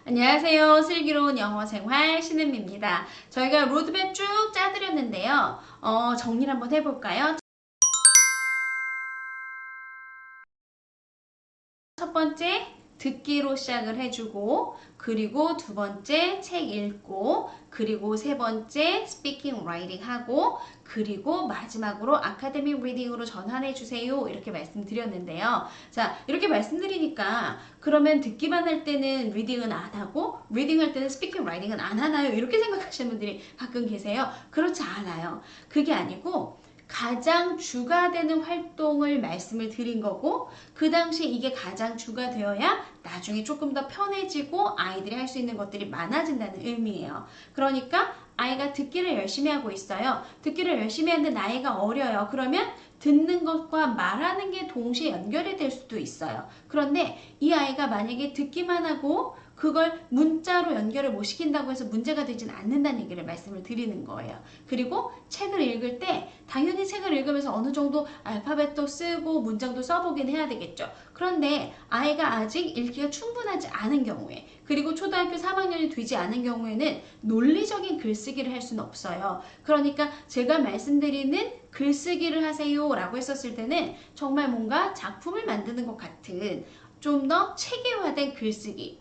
안녕하세요. 슬기로운 영어 생활 신은미입니다. 저희가 로드맵 쭉 짜드렸는데요. 정리를 한번 해볼까요? 첫 번째, 듣기로 시작을 해주고, 그리고 두 번째, 책 읽고, 그리고 세 번째, 스피킹, 라이팅 하고, 그리고 마지막으로 아카데믹 리딩으로 전환해주세요. 이렇게 말씀드렸는데요. 자, 이렇게 말씀드리니까 그러면 듣기만 할 때는 리딩은 안 하고, 리딩 할 때는 스피킹, 라이팅은 안 하나요? 이렇게 생각하시는 분들이 가끔 계세요. 그렇지 않아요. 그게 아니고, 가장 주가 되는 활동을 말씀을 드린 거고, 그 당시 이게 가장 주가 되어야 나중에 조금 더 편해지고 아이들이 할 수 있는 것들이 많아진다는 의미예요. 그러니까 아이가 듣기를 열심히 하고 있어요. 듣기를 열심히 하는데 나이가 어려요. 그러면 듣는 것과 말하는 게 동시에 연결이 될 수도 있어요. 그런데 이 아이가 만약에 듣기만 하고 그걸 문자로 연결을 못 시킨다고 해서 문제가 되진 않는다는 얘기를 말씀을 드리는 거예요. 그리고 책을 읽을 때 당연히 책을 읽으면서 어느 정도 알파벳도 쓰고 문장도 써보긴 해야 되겠죠. 그런데 아이가 아직 읽기가 충분하지 않은 경우에, 그리고 초등학교 3학년이 되지 않은 경우에는 논리적인 글쓰기를 할 수는 없어요. 그러니까 제가 말씀드리는 글쓰기를 하세요 라고 했었을 때는 정말 뭔가 작품을 만드는 것 같은 좀 더 체계화된 글쓰기,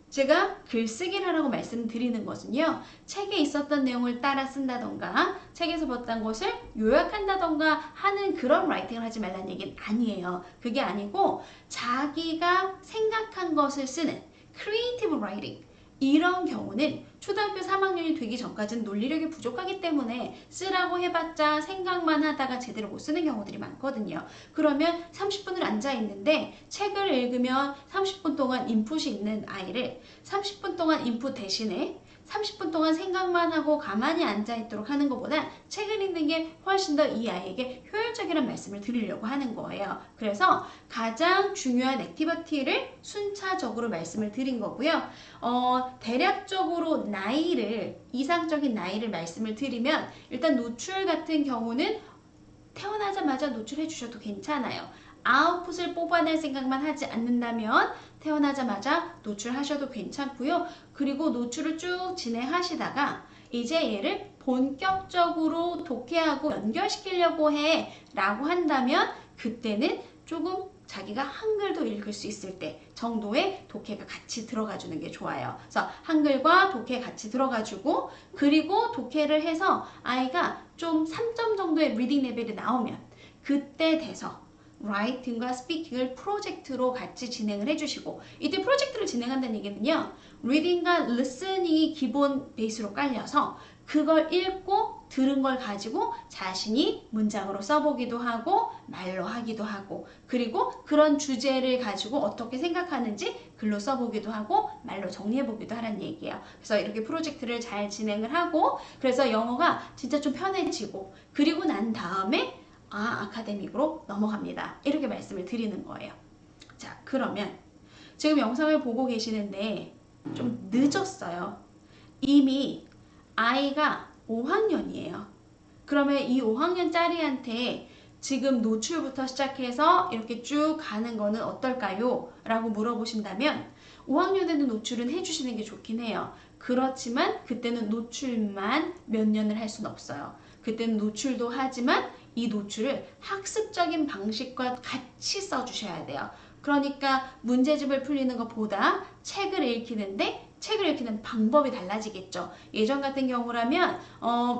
제가 글쓰기를 하라고 말씀드리는 것은요, 책에 있었던 내용을 따라 쓴다던가 책에서 봤던 것을 요약한다던가 하는 그런 라이팅을 하지 말라는 얘기는 아니에요. 그게 아니고 자기가 생각한 것을 쓰는 크리에이티브 라이팅, 이런 경우는 초등학교 3학년이 되기 전까지는 논리력이 부족하기 때문에 쓰라고 해봤자 생각만 하다가 제대로 못 쓰는 경우들이 많거든요. 그러면 30분을 앉아 있는데 책을 읽으면 30분 동안 인풋이 있는 아이를 30분 동안 인풋 대신에 30분 동안 생각만 하고 가만히 앉아있도록 하는 것보다 책을 읽는 게 훨씬 더 이 아이에게 효율적이라는 말씀을 드리려고 하는 거예요. 그래서 가장 중요한 액티비티를 순차적으로 말씀을 드린 거고요. 대략적으로 나이를, 이상적인 나이를 말씀을 드리면 일단 노출 같은 경우는 태어나자마자 노출해 주셔도 괜찮아요. 아웃풋을 뽑아낼 생각만 하지 않는다면 태어나자마자 노출하셔도 괜찮고요. 그리고 노출을 쭉 진행하시다가 이제 얘를 본격적으로 독해하고 연결시키려고 해 라고 한다면 그때는 조금 자기가 한글도 읽을 수 있을 때 정도의 독해가 같이 들어가 주는 게 좋아요. 그래서 한글과 독해 같이 들어가 주고, 그리고 독해를 해서 아이가 좀 3점 정도의 리딩 레벨이 나오면 그때 돼서 라이팅과 스피킹을 프로젝트로 같이 진행을 해주시고, 이때 프로젝트를 진행한다는 얘기는요, 리딩과 리스닝이 기본 베이스로 깔려서 그걸 읽고 들은 걸 가지고 자신이 문장으로 써보기도 하고 말로 하기도 하고, 그리고 그런 주제를 가지고 어떻게 생각하는지 글로 써보기도 하고 말로 정리해보기도 하라는 얘기예요. 그래서 이렇게 프로젝트를 잘 진행을 하고, 그래서 영어가 진짜 좀 편해지고, 그리고 난 다음에 아카데믹으로 넘어갑니다. 이렇게 말씀을 드리는 거예요. 자, 그러면 지금 영상을 보고 계시는데 좀 늦었어요. 이미 아이가 5학년이에요. 그러면 이 5학년짜리한테 지금 노출부터 시작해서 이렇게 쭉 가는 거는 어떨까요? 라고 물어보신다면 5학년에는 노출은 해주시는 게 좋긴 해요. 그렇지만 그때는 노출만 몇 년을 할 수는 없어요. 그때는 노출도 하지만 이 노출을 학습적인 방식과 같이 써주셔야 돼요. 그러니까 문제집을 풀리는 것보다 책을 읽히는데 책을 읽히는 방법이 달라지겠죠. 예전 같은 경우라면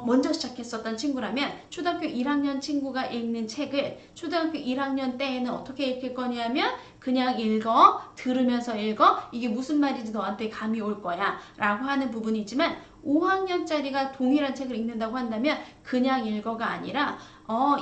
먼저 시작했었던 친구라면 초등학교 1학년 친구가 읽는 책을 초등학교 1학년 때에는 어떻게 읽힐 거냐면 그냥 읽어, 들으면서 읽어, 이게 무슨 말인지 너한테 감이 올 거야 라고 하는 부분이지만 5학년짜리가 동일한 책을 읽는다고 한다면 그냥 읽어가 아니라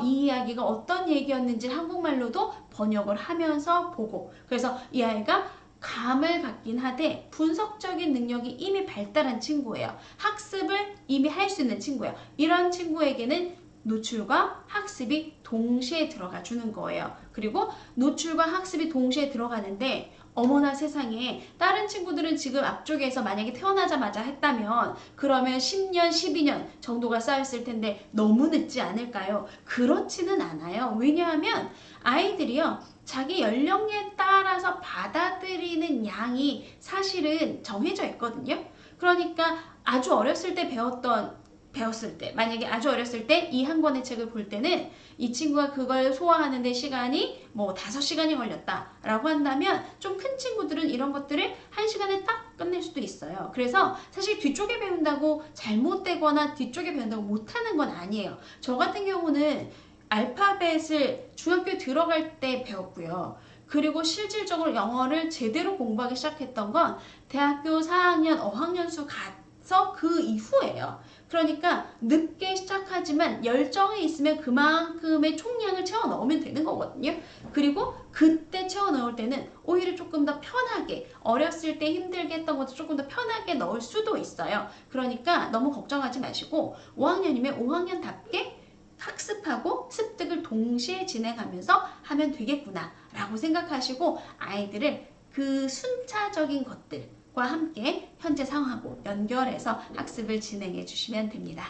이 이야기가 어떤 얘기였는지 한국말로도 번역을 하면서 보고, 그래서 이 아이가 감을 갖긴 하되 분석적인 능력이 이미 발달한 친구예요. 학습을 이미 할 수 있는 친구예요. 이런 친구에게는 노출과 학습이 동시에 들어가 주는 거예요. 그리고 노출과 학습이 동시에 들어가는데 어머나 세상에 다른 친구들은 지금 앞쪽에서 만약에 태어나자마자 했다면 그러면 10년, 12년 정도가 쌓였을 텐데 너무 늦지 않을까요? 그렇지는 않아요. 왜냐하면 아이들이요. 자기 연령에 따라서 받아들이는 양이 사실은 정해져 있거든요. 그러니까 아주 어렸을 때 배웠을 때 만약에 아주 어렸을 때 이 한 권의 책을 볼 때는 이 친구가 그걸 소화하는데 시간이 뭐 5시간이 걸렸다 라고 한다면 좀 큰 친구들은 이런 것들을 1시간에 딱 끝낼 수도 있어요. 그래서 사실 뒤쪽에 배운다고 잘못되거나 뒤쪽에 배운다고 못하는 건 아니에요. 저 같은 경우는 알파벳을 중학교에 들어갈 때 배웠고요. 그리고 실질적으로 영어를 제대로 공부하기 시작했던 건 대학교 4학년, 5학년수 가서 그 이후예요. 그러니까 늦게 시작하지만 열정이 있으면 그만큼의 총량을 채워 넣으면 되는 거거든요. 그리고 그때 채워 넣을 때는 오히려 조금 더 편하게 어렸을 때 힘들게 했던 것도 조금 더 편하게 넣을 수도 있어요. 그러니까 너무 걱정하지 마시고 5학년이면 5학년답게 학습하고 습득을 동시에 진행하면서 하면 되겠구나 라고 생각하시고 아이들을 그 순차적인 것들과 함께 현재 상황하고 연결해서 학습을 진행해 주시면 됩니다.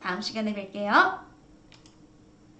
다음 시간에 뵐게요.